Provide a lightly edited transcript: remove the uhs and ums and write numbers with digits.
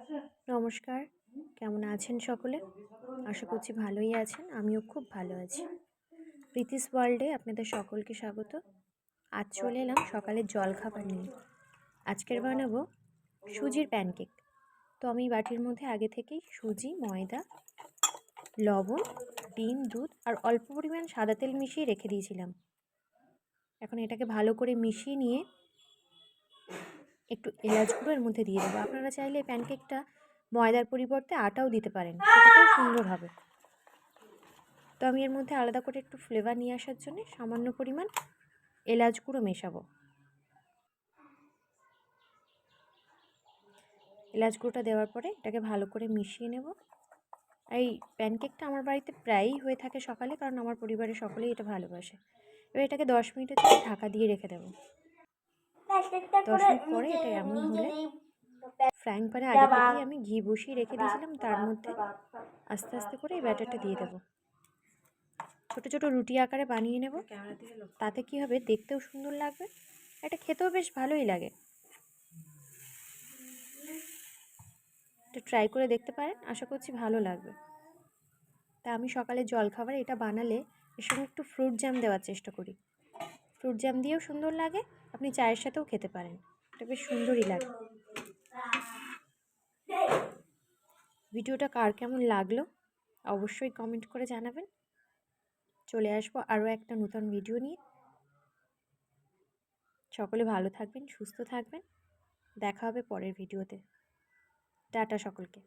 নমস্কার, কেমন আছেন সকলে? আশা করছি ভালোই আছেন। আমিও খুব ভালো আছি। প্রীতিস ওয়ার্ল্ডে আপনাদের সকলকে স্বাগত। আজ চলে এলাম সকালের জলখাবার নিয়ে। আজকের বানাবো সুজির প্যানকেক। তো আমি বাটির মধ্যে আগে থেকেই সুজি, ময়দা, লবণ, ডিম, দুধ আর অল্প পরিমাণ সাদা তেল মিশিয়ে রেখে দিয়েছিলাম। এখন এটাকে ভালো করে মিশিয়ে নিয়ে একটু এলাচ গুঁড়ো এর মধ্যে দিয়ে দেবো। আপনারা চাইলে প্যানকেকটা ময়দার পরিবর্তে আটাও দিতে পারেন, সেটাতেও সুন্দর হবে। তো আমি এর মধ্যে আলাদা করে একটু ফ্লেভার নিয়ে আসার জন্য সামান্য পরিমাণ এলাচ গুঁড়ো মেশাবো। এলাচ গুঁড়োটা দেওয়ার পরে এটাকে ভালো করে মিশিয়ে নেব। এই প্যানকেকটা আমার বাড়িতে প্রায়ই হয়ে থাকে সকালে, কারণ আমার পরিবারের সকলেই এটা ভালোবাসে। এবার এটাকে 10 মিনিটের জন্য ঢাকা দিয়ে রেখে দেবো। 10 মিনিট পরে এটা এমন হলে ফ্রাইং প্যানে আগে থেকেই আমি ঘি বসিয়ে রেখে দিয়েছিলাম, তার মধ্যে আস্তে আস্তে করে এই ব্যাটারটা দিয়ে দেবো। ছোট ছোট রুটি আকারে বানিয়ে নেব। তাতে কি হবে, দেখতেও সুন্দর লাগবে, এটা খেতেও বেশ ভালোই লাগে। এটা ট্রাই করে দেখতে পারেন, আশা করছি ভালো লাগবে। তা আমি সকালে জলখাবারে এটা বানালে এর সঙ্গে একটু ফ্রুট জ্যাম দেওয়ার চেষ্টা করি। ফ্রুট জ্যাম দিয়েও সুন্দর লাগে, আপনি চায়ের সাথেও খেতে পারেন, এটা বেশ সুন্দরই লাগে। ভিডিওটা কার কেমন লাগলো অবশ্যই কমেন্ট করে জানাবেন। চলে আসবো আরও একটা নতুন ভিডিও নিয়ে। সকলে ভালো থাকবেন, সুস্থ থাকবেন। দেখা হবে পরের ভিডিওতে। টাটা সকলকে।